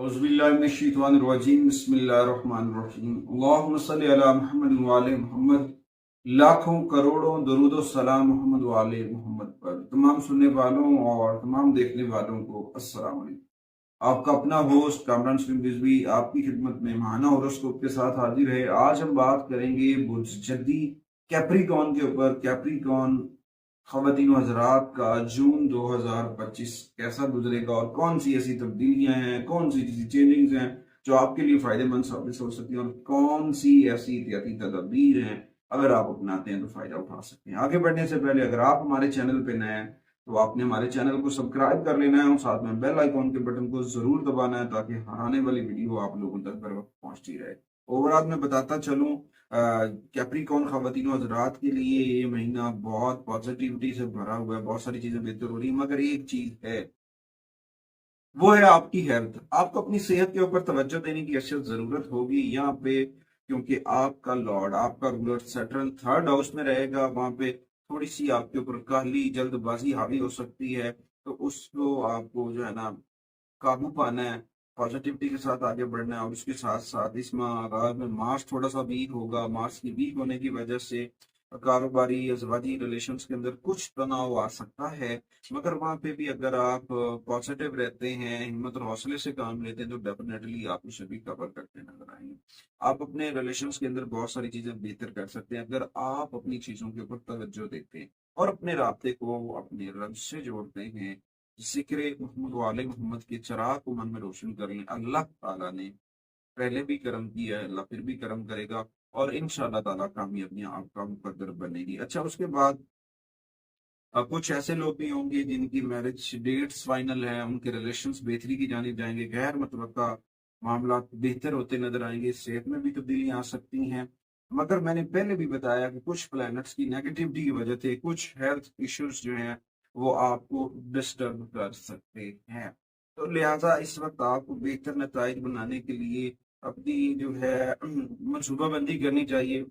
औज़ुबिल्लाहिमिनश्शैतानिर्रजीम बिस्मिल्लाहिर्रहमानिर्रहीम अल्लाहुम्मा सल्लि अला मुहम्मद व आले मोहम्मद। लाखों करोड़ों दरूद व सलाम मोहम्मद व आले मोहम्मद पर। तमाम सुनने वालों और तमाम देखने वालों को अस्सलाम वालेकुम। आपका अपना होस्ट कामरान सलीम रिजवी आपकी खिदमत में महाना होरोस्कोप के साथ हाजिर है। आज हम बात करेंगे बुर्ज जद्दी कैप्रिकॉन के ऊपर। कैप्रिकॉन ख़वातीन हज़रात का जून 2025 कैसा गुजरेगा और कौन सी ऐसी तब्दीलियां हैं, कौन सी ऐसी चेंजिंग्स हैं जो आपके लिए फायदेमंद साबित हो सकती हैं और कौन सी ऐसी एहतियाती तदबीर हैं अगर आप अपनाते हैं तो फायदा उठा सकते हैं। आगे बढ़ने से पहले अगर आप हमारे चैनल पे नए हैं तो आपने हमारे चैनल को सब्सक्राइब कर लेना है और साथ में बेल आइकॉन के बटन को जरूर दबाना है ताकि हर आने वाली वीडियो आप लोगों तक बर वक्त पहुंचती रहे। ओवरऑल मैं बताता चलूं, कैप्रिकॉन ख़वातीन हज़रात के लिए ये महीना बहुत पॉजिटिविटी से भरा हुआ है, बहुत सारी चीजें बेहतर हो रही है, मगर एक चीज है, वो है आपकी हेल्थ। आपको अपनी सेहत के ऊपर तवज्जो देने की अशद जरूरत होगी यहाँ पे, क्योंकि आपका लॉर्ड, आपका रूलर सैटर्न थर्ड हाउस में रहेगा। वहां पे थोड़ी सी आपके ऊपर काहली जल्दबाजी हावी हो सकती है, तो उसको आपको जो है ना काबू पाना है, पॉजिटिविटी के साथ आगे बढ़ना है। और उसके साथ साथ इस माह आगाज में मार्स थोड़ा सा वीक होगा। मार्स की वीक होने की वजह से कारोबारी अजवाजी रिलेशंस के अंदर कुछ तनाव आ सकता है, मगर वहां पे भी अगर आप पॉजिटिव रहते हैं, हिम्मत और हौसले से काम लेते हैं, तो डेफिनेटली आप उसे भी कवर करते नजर आएंगे। आप अपने रिलेशंस के अंदर बहुत सारी चीजें बेहतर कर सकते हैं अगर आप अपनी चीजों के ऊपर तवज्जो देते हैं और अपने राब्ते को अपने रब से जोड़ते हैं। जिक्र मोहम्मद वाले मोहम्मद के चराग को मन में रोशन कर लें। अल्लाह ताला ने पहले भी करम किया है, अल्लाह फिर भी करम करेगा और इंशाअल्लाह ताला कामयाबियां आपका मुकद्दर बनेगी। अच्छा, उसके बाद अब कुछ ऐसे लोग भी होंगे जिनकी मैरिज डेट्स फाइनल है, उनके रिलेशंस बेहतरी की जानिब जाएंगे, गैर मुतवक्का मामला बेहतर होते नजर आएंगे, सेहत में भी तब्दीलियां आ सकती हैं। मगर मैंने पहले भी बताया कि कुछ प्लैनेट्स की नेगेटिविटी की वजह से कुछ हेल्थ इश्यूज जो हैं वो आपको डिस्टर्ब कर सकते हैं। तो लिहाजा इस वक्त आपको बेहतर नतज बनाने के लिए अपनी जो है मनसूबाबंदी करनी चाहिए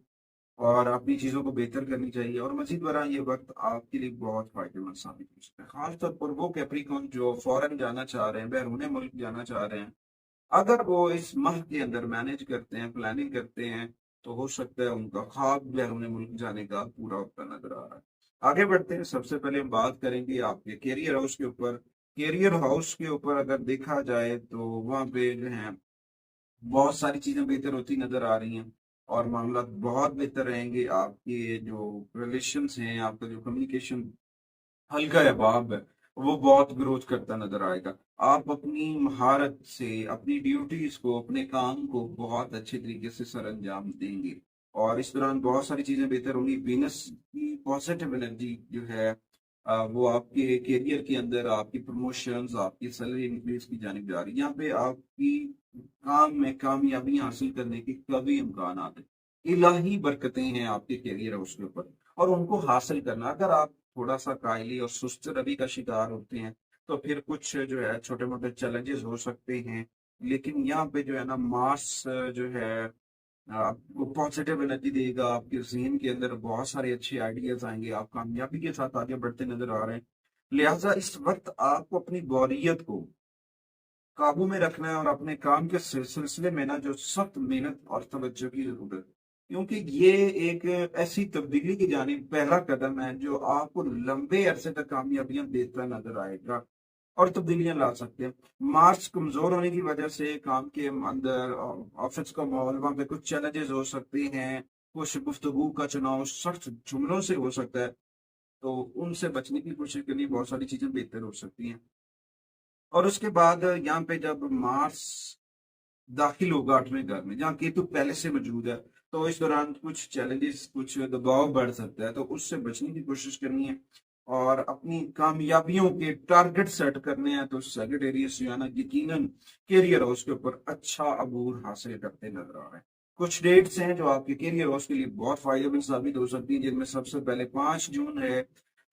और अपनी चीजों को बेहतर करनी चाहिए। और मजीद बरा ये वक्त आपके लिए बहुत फायदेमंद साबित हो सकता है, खासतौर पर वो कैप्रिकॉन जो फॉरेन जाना चाह रहे हैं, बैरून मुल्क जाना चाह रहे हैं। अगर वो इस माह के अंदर मैनेज करते हैं, प्लानिंग करते हैं, तो हो सकता है उनका ख्वाब बैरून मुल्क जाने का पूरा होता नजर आ रहा है। आगे बढ़ते हैं। सबसे पहले हम बात करेंगे आपके कैरियर हाउस के ऊपर। कैरियर हाउस के ऊपर अगर देखा जाए तो वहां पे जो है बहुत सारी चीजें बेहतर होती नजर आ रही हैं और मामला बहुत बेहतर रहेंगे। आपके जो रिलेशंस हैं, आपका जो कम्युनिकेशन हल्का है, भाव है, वो बहुत ग्रोथ करता नजर आएगा। आप अपनी महारत से अपनी ड्यूटीज को, अपने काम को बहुत अच्छे तरीके से सर अंजाम देंगे और इस दौरान बहुत सारी चीजें बेहतर होंगी। वीनस की पॉजिटिव एनर्जी जो है वो आपके करियर के अंदर आपकी प्रमोशंस, आपकी सैलरी इंक्रीज की जानिब जा रही है। यहाँ पे आपकी काम में कामयाबी हासिल करने के कभी इम्कान आते, इलाही बरकतें हैं आपके करियर और उसके ऊपर, और उनको हासिल करना। अगर आप थोड़ा सा कायली और सुस्त रवि का शिकार होते हैं तो फिर कुछ जो है छोटे मोटे चैलेंजेस हो सकते हैं। लेकिन यहाँ पे जो है ना मार्स जो है आपको पॉजिटिव एनर्जी देगा, आपके जहन के अंदर बहुत सारे अच्छे आइडियाज आएंगे, आप कामयाबी के साथ आगे बढ़ते नजर आ रहे हैं। लिहाजा इस वक्त आपको अपनी बोरियत को काबू में रखना है और अपने काम के सिलसिले में ना जो सख्त मेहनत और तवज्जो की जरूरत है, क्योंकि ये एक ऐसी तब्दीली की जानिब पहला कदम है जो आपको लंबे अरसे तक कामयाबियां देता नजर आएगा और तब्दीलियां ला सकते हैं। मार्च कमजोर होने की वजह से काम के अंदर ऑफिस का माहौल, वहां पे कुछ चैलेंजेस हो सकते हैं, कुछ गुफ्तगू का चुनाव सख्त जुमलों से हो सकता है, तो उनसे बचने की कोशिश करनी, बहुत सारी चीजें बेहतर हो सकती हैं। और उसके बाद यहाँ पे जब मार्स दाखिल होगा 8वें घर में जहाँ केतु पहले से मौजूद है, तो इस दौरान कुछ चैलेंजेस, कुछ दबाव बढ़ सकता है, तो उससे बचने की कोशिश करनी है और अपनी कामयाबियों के टारगेट सेट करने हैं। तो सेक्रेटेरिएट जो है ना, यकीनन कैरियर हाउस के ऊपर अच्छा अबूर हासिल करते नजर आ रहे हैं। कुछ डेट्स हैं जो आपके कैरियर हाउस के लिए बहुत फायदेमंद साबित हो सकती है, जिनमें सबसे पहले 5 जून है,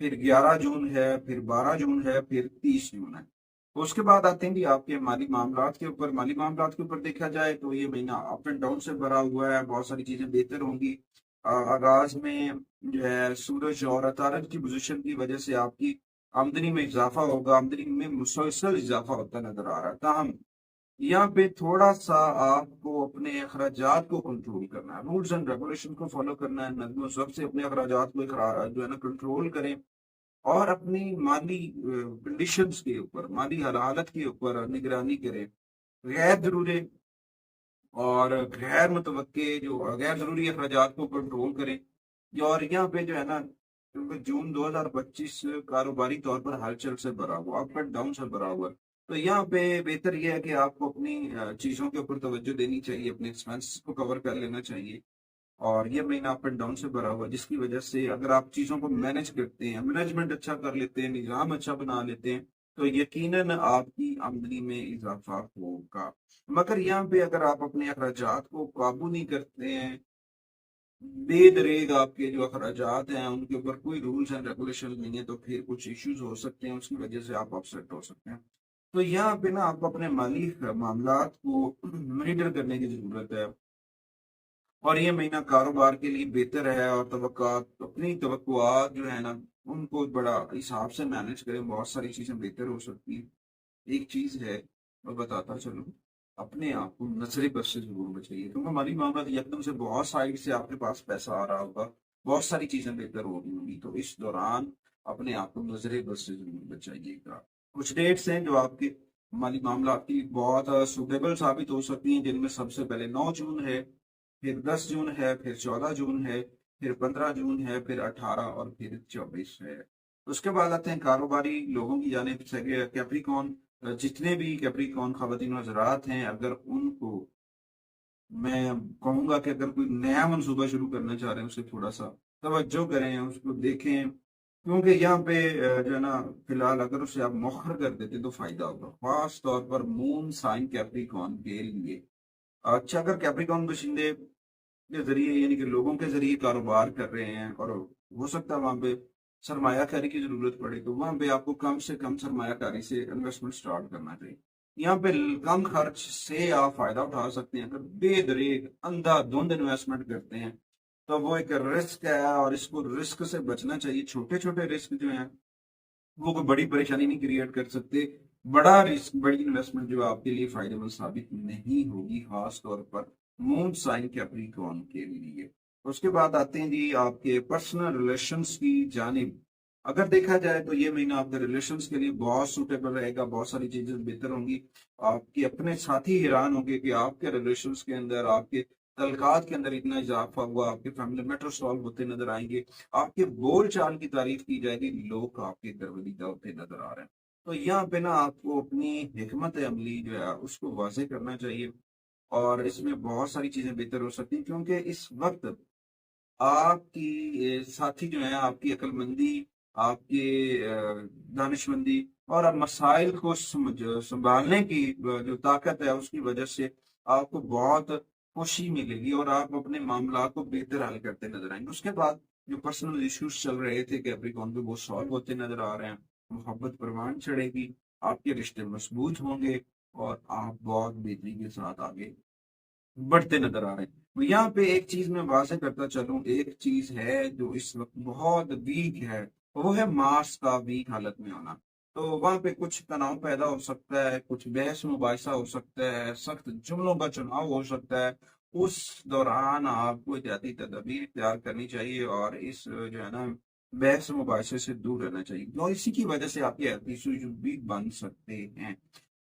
फिर 11 जून है, फिर 12 जून है, फिर 30 जून है। उसके बाद आते हैं जी आपके माली मामलात के ऊपर। माली मामलात के ऊपर देखा जाए तो ये महीना अप एंड डाउन से भरा हुआ है, बहुत सारी चीजें बेहतर होंगी। आगाज में जो है सूरज और अतारत की पोजीशन की वजह से आपकी आमदनी में इजाफा होगा, आमदनी में मुसलसल इजाफा होता नजर आ रहा है। ताहम यहाँ पे थोड़ा सा आपको अपने अखराजात को कंट्रोल करना है, रूल्स एंड रेगुलेशन को फॉलो करना है, नज़्म ज़ब्त से अपने अखराजात को जो है ना कंट्रोल करें। और अपनी माली कंडीशंस के ऊपर, माली हालात के ऊपर निगरानी करें। गैर जरूरी और गैर मुतवक्के जो गैर जरूरी अखराजात को कंट्रोल करें। और यहाँ पे जो है ना, क्योंकि जून 2025 कारोबारी तौर पर हलचल से भरा हुआ, अप एंड डाउन से भरा हुआ है, तो यहाँ पे बेहतर यह है कि आपको अपनी चीजों के ऊपर तवज्जो देनी चाहिए, अपने एक्सपेंस को कवर कर लेना चाहिए। और ये महीना अप एंड डाउन से भरा हुआ है, जिसकी वजह से अगर आप चीजों को मैनेज करते हैं, मैनेजमेंट अच्छा कर लेते हैं, निजाम अच्छा बना लेते हैं, तो यकीनन आपकी आमदनी में इजाफा होगा। मगर यहाँ पे अगर आप अपने अखराजात को काबू नहीं करते हैं, बेदरेग आपके जो अखराजात हैं उनके ऊपर कोई रूल्स एंड रेगुलेशन नहीं है, तो फिर कुछ इश्यूज हो सकते हैं, उसकी वजह से आप अपसेट हो सकते हैं। तो यहाँ पे ना आपको अपने माली मामलात को मॉनिटर करने की जरूरत है। और ये महीना कारोबार के लिए बेहतर है, और अपनी तवक्कुआत जो है ना उनको बड़ा हिसाब से मैनेज करें, बहुत सारी चीजें बेहतर हो सकती हैं। एक चीज है, मैं बताता चलूं, अपने आप को नजरे बद से जरूर बचाइए, क्योंकि माली मामला एकदम से बहुत साइड से आपके पास पैसा आ रहा होगा, बहुत सारी चीजें बेहतर हो रही होंगी, तो इस दौरान अपने आप को नजरे बद से जरूर बचाइएगा। कुछ डेट्स हैं जो आपके माली मामला आपकी बहुत सुटेबल साबित हो सकती हैं, जिनमें सबसे पहले 9 जून है, फिर 10 जून है, फिर 14 जून है, फिर 15 जून है, फिर 18 और फिर 24 है। उसके बाद आते हैं कारोबारी लोगों की जानिब से। कैप्रिकॉन, जितने भी कैप्रिकॉन खवातीन हजरात हैं, अगर उनको मैं कहूंगा कि अगर कोई नया मंसूबा शुरू करना चाह रहे हैं, उसे थोड़ा सा तवज्जो करें, उसको देखें, क्योंकि यहाँ पे जो है ना, फिलहाल अगर उसे आप मौखर कर देते तो फायदा होगा, खास तौर पर मून साइन कैप्रिकॉन के लिए। अच्छा, अगर कैप्रिकॉन बशिंदे के जरिए यानी कि लोगों के जरिए कारोबार कर रहे हैं, और हो सकता है वहां पे सरमायाकारी की जरूरत पड़े, तो वहां पे आपको कम से कम सरमायाकारी से इन्वेस्टमेंट स्टार्ट करना चाहिए। यहाँ पे कम खर्च से आप फायदा उठा सकते हैं। अगर बेदरेग अंधाधुंध इन्वेस्टमेंट करते हैं तो वो एक रिस्क है, और इसको रिस्क से बचना चाहिए। छोटे छोटे रिस्क जो हैं वो कोई बड़ी परेशानी नहीं क्रिएट कर सकते। बड़ा रिस्क, बड़ी इन्वेस्टमेंट जो आपके लिए फायदेमंद साबित नहीं होगी, खास तौर पर मून साइन कैप्रिकॉर्न के लिए। उसके बाद आते हैं जी आपके पर्सनल रिलेशंस की जानिब। अगर देखा जाए तो ये महीना आपके रिलेशंस के लिए बहुत सुटेबल रहेगा, बहुत सारी चीजें बेहतर होंगी। आपके अपने साथी हैरान होंगे कि आपके रिलेशंस के अंदर, आपके तलकात के अंदर इतना इजाफा हुआ, आपके फैमिली मैटर सॉल्व होते नजर आएंगे, आपके बोल चाल की तारीफ की जाएगी, लोग आपके गर्विदा होते नजर आ रहे हैं। तो यहाँ पे ना आपको अपनी हिकमत अमली जो है उसको वाजे करना चाहिए, और इसमें बहुत सारी चीजें बेहतर हो सकती हैं, क्योंकि इस वक्त आपकी साथी जो है आपकी अक्लमंदी, आपके दानिशमंदी और अब मसाइल को संभालने की जो ताकत है, उसकी वजह से आपको बहुत खुशी मिलेगी, और आप अपने मामला को बेहतर हल करते नजर आएंगे। उसके बाद जो पर्सनल इश्यूज चल रहे थे कैप्रिकॉर्न पे, वो सॉल्व होते नजर आ रहे हैं, मोहब्बत परवान चढ़ेगी, आपके रिश्ते मजबूत होंगे, और आप बहुत बेहतरी के साथ आगे बढ़ते नजर आ रहे हैं। तो यहाँ पे एक चीज मैं वाजे करता चलूं, एक चीज है जो इस वक्त बहुत वीक है, वो है मार्स का वीक हालत में होना। तो वहां पे कुछ तनाव पैदा हो सकता है, कुछ बहस मुबाहिसा हो सकता है, सख्त जुमलों का चुनाव हो सकता है। उस दौरान आपको एहतियाती तदबीर इख्तियार करनी चाहिए, और इस जो है ना बहस मुबाहिसे से दूर रहना चाहिए, और इसी की वजह से आपके हेल्थ इश्यूज भी बन सकते हैं।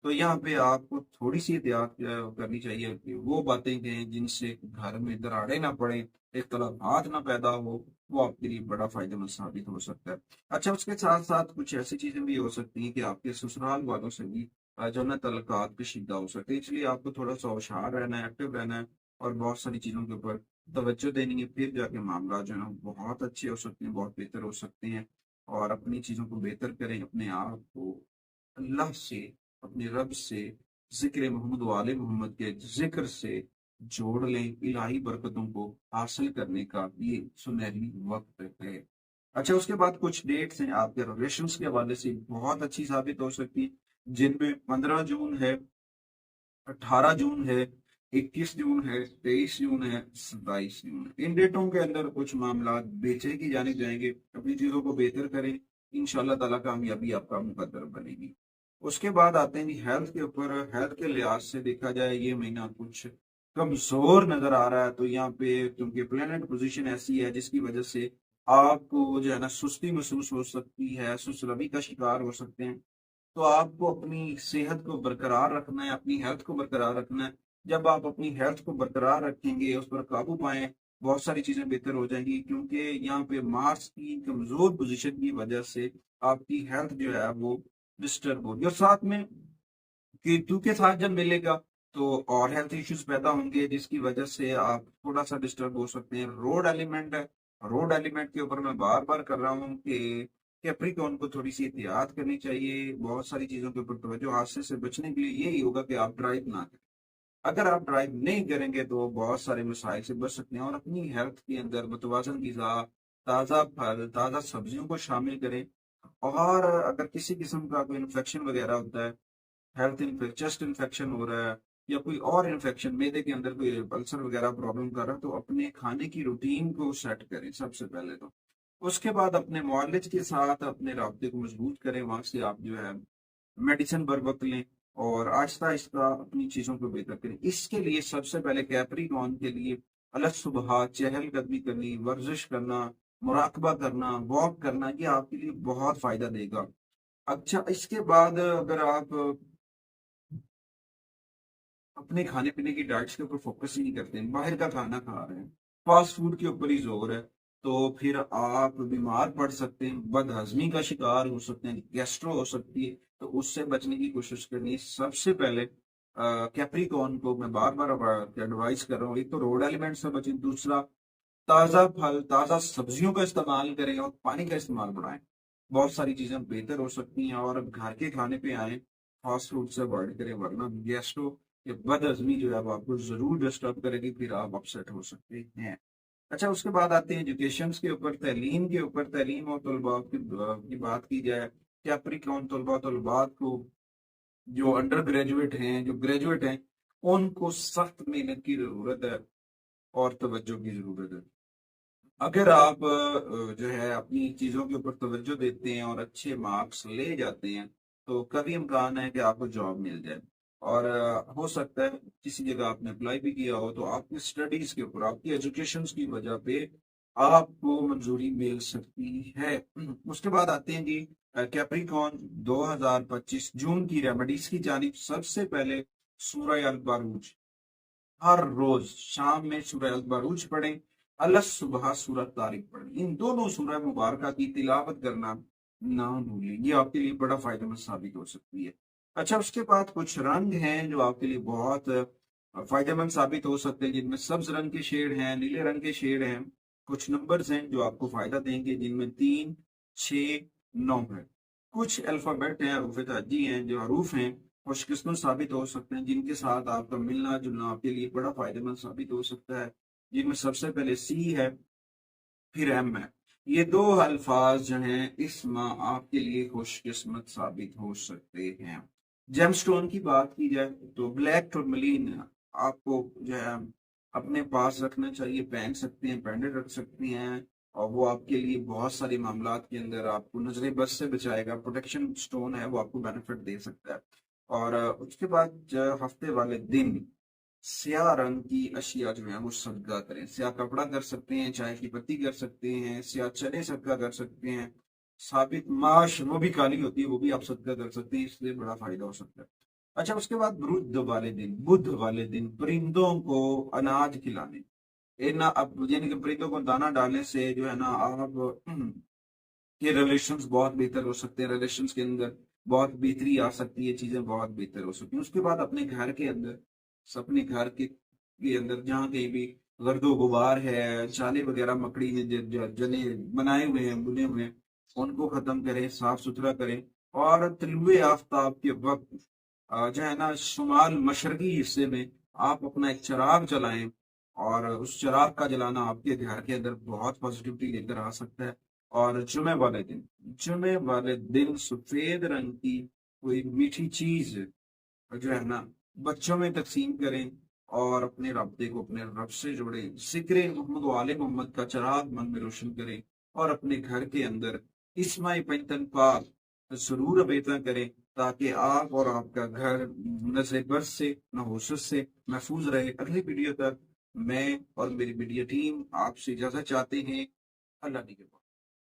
तो यहाँ पे आपको थोड़ी सी एहतियात करनी चाहिए कि वो बातें कहें जिनसे घर में दरारें ना पड़े, इख्तलाफात ना पैदा हो, वो आपके लिए बड़ा फायदेमंद साबित हो सकता है। अच्छा, उसके साथ साथ कुछ ऐसी चीजें भी हो सकती हैं कि आपके ससुराल वालों से भी जो है ना तल्लुकात कशीदा हो सकते हैं, इसलिए आपको थोड़ा सा होशियार रहना है, एक्टिव रहना है, और बहुत सारी चीजों के ऊपर तवज्जो देनी है, फिर जाके मामला जो है ना बहुत अच्छे हो सकते हैं, बहुत बेहतर हो सकते हैं। और अपनी चीजों को बेहतर करें, अपने आप को अल्लाह से, अपने रब से, जिक्र मोहम्मद वाले मोहम्मद के जिक्र से जोड़ लें। इलाही बरकतों को हासिल करने का ये सुनहरी वक्त है। अच्छा, उसके बाद कुछ डेट्स हैं आपके रिलेशंस के हवाले से बहुत अच्छी साबित हो सकती, जिनमें 15 जून है, 18 जून है, 21 जून है, 23 जून है, 27 जून है। इन डेटों के अंदर कुछ मामला बेचे की जाने जाएंगे। अपनी चीजों को बेहतर करें, इंशाल्लाह ताला कामयाबी आपका मुकद्दर बनेगी। उसके बाद आते हैं जी हेल्थ के ऊपर। हेल्थ के लिहाज से देखा जाए ये महीना कुछ कमजोर नजर आ रहा है, तो यहाँ पे क्योंकि प्लेनेट पोजीशन ऐसी है जिसकी वजह से आपको जो है ना सुस्ती महसूस हो सकती है, सुस्ती का शिकार हो सकते हैं। तो आपको अपनी सेहत को बरकरार रखना है, अपनी हेल्थ को बरकरार रखना है। जब आप अपनी हेल्थ को बरकरार रखेंगे, उस पर काबू पाएं, बहुत सारी चीजें बेहतर हो जाएंगी, क्योंकि यहाँ पे मार्स की कमजोर पोजीशन की वजह से आपकी हेल्थ जो है वो डिस्टर्ब होगी। और साथ में केतु के साथ जब मिलेगा तो और हेल्थ इश्यूज पैदा होंगे, जिसकी वजह से आप थोड़ा सा डिस्टर्ब हो सकते हैं। रोड एलिमेंट है, रोड एलिमेंट के ऊपर मैं बार बार कर रहा हूँ कि कैप्रिकॉर्न को थोड़ी सी एहतियात करनी चाहिए। बहुत सारी चीजों के ऊपर तवज्जो, हादसे से बचने के लिए यही होगा कि आप ड्राइव ना करें। अगर आप ड्राइव नहीं करेंगे तो बहुत सारे मसाइल से बच सकते हैं। और अपनी हेल्थ के अंदर मुतवाजन ग़िज़ा, ताज़ा फल, ताज़ा सब्जियों को शामिल करें। और अगर किसी किस्म का कोई इन्फेक्शन वगैरह होता है, चेस्ट इन्फेक्शन हो रहा है या कोई और इन्फेक्शन, मैदे के अंदर कोई अल्सर वगैरह प्रॉब्लम कर रहा है, तो अपने खाने की रूटीन को सेट करें सबसे पहले तो। उसके बाद अपने मुआलिज के साथ अपने राब्ते को मजबूत करें, वहां से आप जो है मेडिसिन बर वक्त लें और आहिस्ता आहिस्ता अपनी चीजों को बेहतर करें। इसके लिए सबसे पहले कैप्रिकॉर्न के लिए अलग सुबह चहलकदमी करनी, वर्जिश करना, मुराकबा करना, वॉक करना, ये आपके लिए बहुत फायदा देगा। अच्छा, इसके बाद अगर आप अपने खाने पीने की डाइट्स के ऊपर फोकस ही नहीं करते हैं, बाहर का खाना खा रहे हैं, फास्ट फूड के ऊपर ही जोर है, तो फिर आप बीमार पड़ सकते हैं, बदहजमी का शिकार हो सकते हैं, गैस्ट्रो हो सकती है। तो उससे बचने की कोशिश करनी है। सबसे पहले कैप्रिकॉर्न को मैं बार बार एडवाइस कर रहा हूँ, एक तो रोड एलिमेंट से बचें, दूसरा ताज़ा फल, ताज़ा सब्जियों का इस्तेमाल करें और पानी का इस्तेमाल बढ़ाएं। बहुत सारी चीज़ें बेहतर हो सकती हैं। और घर के खाने पे आएँ, फास्ट फूड से अवॉइड करें, वरना गैस्ट्रो या बदहज़मी जो है वो आपको ज़रूर डिस्टर्ब करेगी, फिर आप अपसेट हो सकते हैं। अच्छा, उसके बाद आते हैं एजुकेशन के ऊपर, तालीम के ऊपर। तालीम और तलबा की बात की जाए, कैप्रिकॉर्न तलबात को जो अंडर ग्रेजुएट हैं, जो ग्रेजुएट हैं, उनको सख्त मेहनत की ज़रूरत है और तवज्जो की ज़रूरत है। अगर आप जो है अपनी चीजों के ऊपर तवज्जो देते हैं और अच्छे मार्क्स ले जाते हैं, तो कभी इम्कान है कि आपको जॉब मिल जाए। और हो सकता है किसी जगह आपने अप्लाई भी किया हो, तो आपकी स्टडीज के ऊपर, आपकी एजुकेशन की वजह पे आपको मंजूरी मिल सकती है। उसके बाद आते हैं जी कैप्रिकॉर्न 2025 जून की रेमेडीज की जानिब। सबसे पहले सूरह अल बरूज, हर रोज शाम में सूरह अल बरूज पढ़ें, अलग सुबह सूरह तारिक पढ़ें। इन दोनों सूरह मुबारका की तिलावत करना ना भूलें, ये आपके लिए बड़ा फायदेमंद साबित हो सकती है। अच्छा, उसके बाद कुछ रंग हैं जो आपके लिए बहुत फायदेमंद साबित हो सकते हैं, जिनमें सब्ज रंग के शेड हैं, नीले रंग के शेड हैं। कुछ नंबर्स हैं जो आपको फायदा देंगे, जिनमें 3, 6, 9 है। कुछ अल्फाबेट हैं, उफ़-ए-तहज्जी हैं, जो हरूफ हैं, खुशकिस्मत साबित हो सकते हैं, जिनके साथ आपका मिलना जुलना आपके लिए बड़ा फायदेमंद साबित हो सकता है। जिनमें सबसे पहले सी है, फिर एम है। ये दो अल्फाज जो हैं इस माह आपके लिए खुशकिस्मत साबित हो सकते हैं। जेमस्टोन की बात की जाए तो ब्लैक टूरमलीन आपको जो है अपने पास रखना चाहिए, पहन सकते हैं, पेंडेंट रख सकती हैं, और वो आपके लिए बहुत सारे मामलात के अंदर आपको नजर बद से बचाएगा। प्रोटेक्शन स्टोन है, वो आपको बेनिफिट दे सकता है। और उसके बाद हफ्ते वाले दिन स्याह रंग की अशिया जो है वो सदका करें। स्याह कपड़ा कर सकते हैं, चाय की पत्ती कर सकते हैं, स्याह चने सदका कर सकते हैं, साबित माश वो भी काली होती है, वो भी आप सदका कर सकते हैं, इसलिए बड़ा फायदा हो सकता है। अच्छा, उसके बाद बुध वाले दिन परिंदों को अनाज खिलाने, ये ना अब यानी कि परिंदों को दाना डालने से जो है ना आप के रिलेशंस बहुत बेहतर हो सकते हैं, रिलेशंस के अंदर बहुत बेहतरी आ सकती है, चीजें बहुत बेहतर हो सकती हैं। उसके बाद अपने घर के अंदर, अपने घर के अंदर जहाँ कहीं भी गर्दो गुबार है, चाले वगैरह मकड़ी ने जने बनाए हुए हैं, बुने हुए हैं, उनको खत्म करें, साफ सुथरा करें। और तलुए आफ्ताब के वक्त जो है ना शुमाल मशरकी हिस्से में आप अपना एक चिराग जलाएं, और उस चिराग का जलाना आपके घर के अंदर बहुत पॉजिटिविटी लेकर आ सकता है। और जुमे वाले दिन सफेद रंग की कोई मीठी चीज जो है ना बच्चों में तकसीम करें, और अपने राब्ते को अपने रब से जोड़ें। जिक्र मोहम्मद वाले मोहम्मद का चिराग मन में रोशन करें, और अपने घर के अंदर इस्माई पंतन पाक जरूर बेहतर करें। ताकि आप और आपका घर नजर बद से, नहुसत से महफूज रहे। अगली वीडियो तक मैं और मेरी मीडिया टीम आपसे इजाजत चाहते हैं। अल्लाह निगहबान।